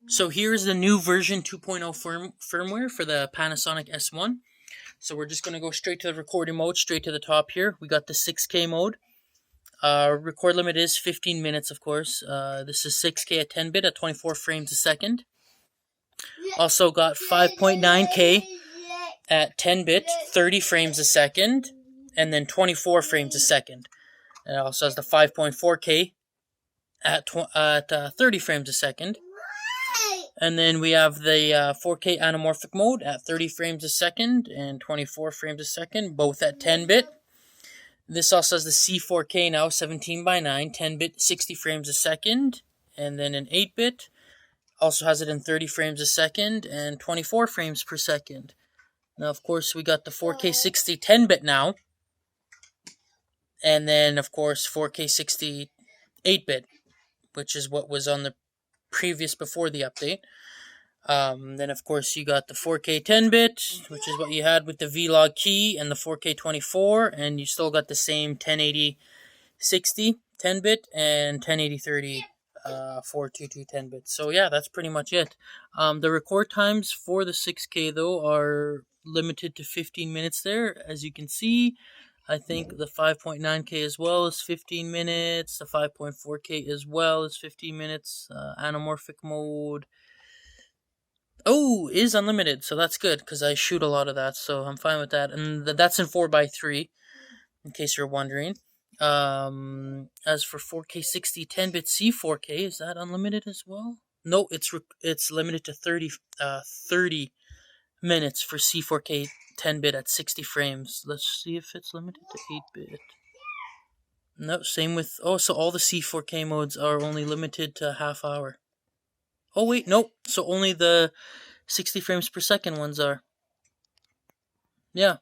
So here's the new version 2.0 firmware for the Panasonic S1. So we're just going to go straight to the recording mode, straight to the top here. We got the 6K mode. Record limit is 15 minutes, of course. This is 6K at 10-bit at 24 frames a second. Also got 5.9K at 10-bit, 30 frames a second, and then 24 frames a second. And it also has the 5.4K at 30 frames a second. And then we have the 4K Anamorphic Mode at 30 frames a second and 24 frames a second, both at 10-bit. This also has the C4K now, 17:9, 10-bit, 60 frames a second, and then an 8-bit. Also has it in 30 frames a second and 24 frames per second. Now, of course, we got the 4K 60 10-bit now. And then, of course, 4K 60 8-bit, which is what was on the previous before the update. Then, of course, you got the 4K 10-bit, which is what you had with the V-Log key, and the 4K 24, and you still got the same 1080 60 10-bit and 1080 30 422 10-bit. So yeah, that's pretty much it. The record times for the 6K though are limited to 15 minutes there, as you can see. I think the 5.9K as well is 15 minutes. The 5.4K as well is 15 minutes. Anamorphic mode is unlimited, so that's good because I shoot a lot of that, so I'm fine with that. And that's in 4x3, in case you're wondering. As for 4K 60 10-bit C4K, is that unlimited as well? No, it's limited to 30 minutes for C4K 10-bit at 60 frames. Let's see if it's limited to 8-bit. No, same with... so all the C4K modes are only limited to half hour. Oh, wait, nope. So only the 60 frames per second ones are. Yeah.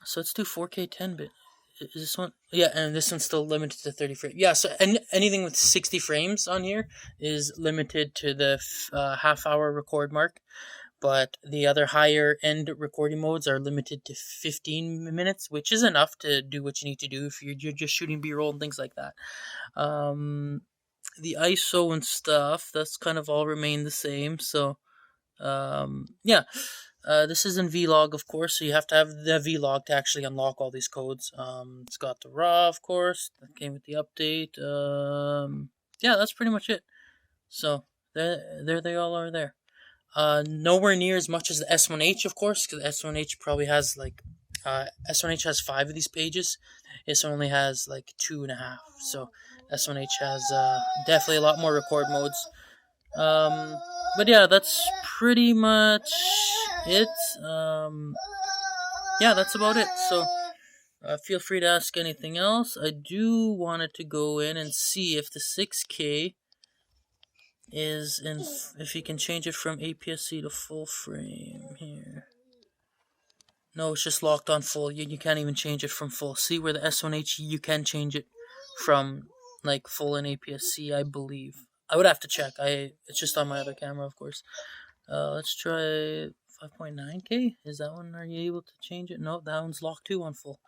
So let's do 4K 10-bit. Is this one? Yeah, and this one's still limited to 30 frames. Yeah, so anything with 60 frames on here is limited to the half-hour record mark. But the other higher-end recording modes are limited to 15 minutes, which is enough to do what you need to do if you're just shooting B-roll and things like that. The ISO and stuff, that's kind of all remained the same. So, yeah. This is in V-Log, of course, so you have to have the V-Log to actually unlock all these codes. It's got the RAW, of course, that came with the update. Yeah, that's pretty much it. So, there they all are there. Nowhere near as much as the S1H, of course, because the S1H probably has, like, S1H has 5 of these pages. This one only has, like, 2.5, so S1H has, definitely a lot more record modes. But yeah, that's pretty much it. Yeah, that's about it. So, feel free to ask anything else. I do wanted to go in and see if the 6K is in, if you can change it from APS-C to full frame here. No, it's just locked on full. You can't even change it from full. See where the S1H, you can change it from, like, full in APS-C, I believe. I would have to check. It's just on my other camera, of course. Let's try 5.9K. Is that one? Are you able to change it? No, that one's locked too on full.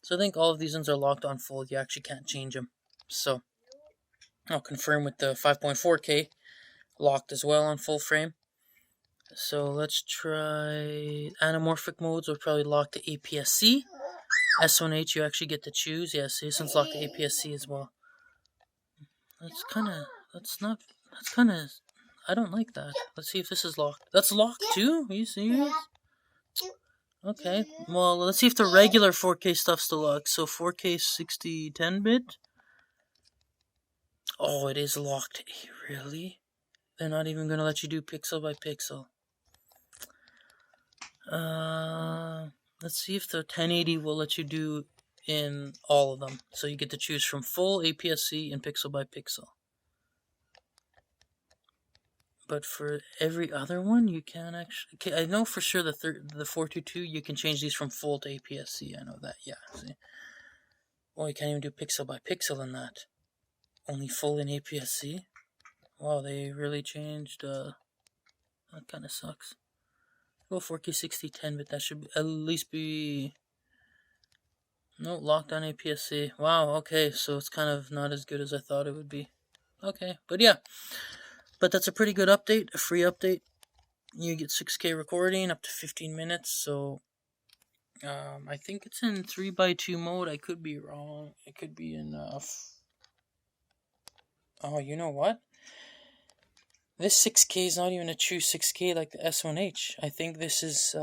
So I think all of these ones are locked on full. You actually can't change them. So I'll confirm with the 5.4K locked as well on full frame. So let's try anamorphic modes. Are probably locked to APS-C. S1H you actually get to choose. Yes, this one's locked to APS-C as well. That's kind of I don't like that. Let's see if this is locked. That's locked too? Are you serious? Okay. Well, let's see if the regular 4K stuff's still locked. So 4K 60 10-bit. Oh, it is locked. Really? They're not even going to let you do pixel by pixel. Let's see if the 1080 will let you do in all of them. So you get to choose from full, APS-C, and pixel by pixel. But for every other one, you can actually... Okay, I know for sure the 422, you can change these from full to APS-C. I know that, yeah. See? Oh, you can't even do pixel by pixel in that. Only full in APS-C? Wow, they really changed... That kind of sucks. Well, 4K 60 10, but that should at least be... No, locked on APS-C. Wow, okay, so it's kind of not as good as I thought it would be. Okay, but yeah. But that's a pretty good update, a free update. You get 6K recording up to 15 minutes, so I think it's in 3x2 mode. I could be wrong. It could be in oh, you know what? This 6K is not even a true 6K like the S1H. I think this is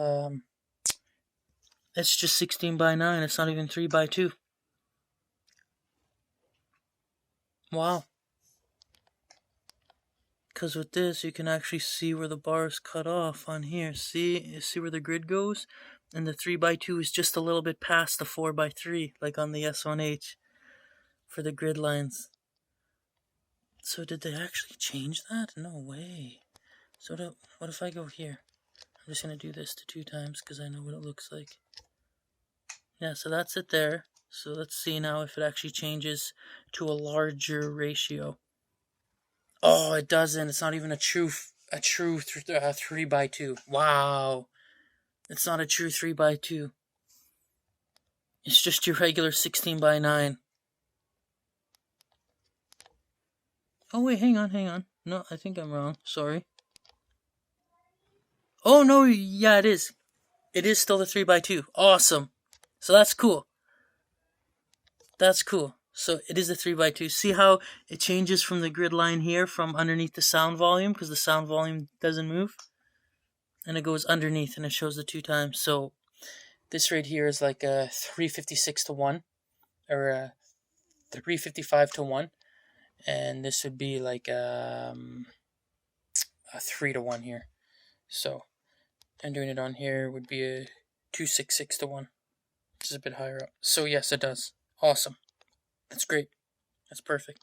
it's just 16:9. It's not even 3x2. Wow. Because with this, you can actually see where the bars cut off on here. See? You see where the grid goes? And the 3x2 is just a little bit past the 4x3, like on the S1H, for the grid lines. So did they actually change that? No way. So what if I go here? I'm just going to do this to 2 times because I know what it looks like. Yeah, so that's it there. So let's see now if it actually changes to a larger ratio. Oh, it doesn't. It's not even a true 3x2. Wow. It's not a true 3x2. It's just your regular 16:9. Oh, wait, hang on. No, I think I'm wrong. Sorry. Oh, no, yeah, it is. It is still the 3x2. Awesome. So that's cool. That's cool. So it is a 3x2. See how it changes from the grid line here from underneath the sound volume because the sound volume doesn't move? And it goes underneath and it shows the 2 times. So this right here is like a 356 to 1 or a 355 to 1. And this would be like a 3 to 1 here. So and doing it on here would be a 266 to 1. This is a bit higher up. So yes, it does. Awesome. That's great. That's perfect.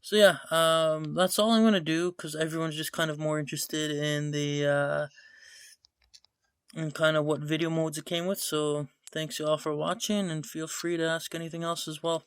So yeah, that's all I'm gonna do because everyone's just kind of more interested in the in kind of what video modes it came with. So thanks you all for watching, and feel free to ask anything else as well.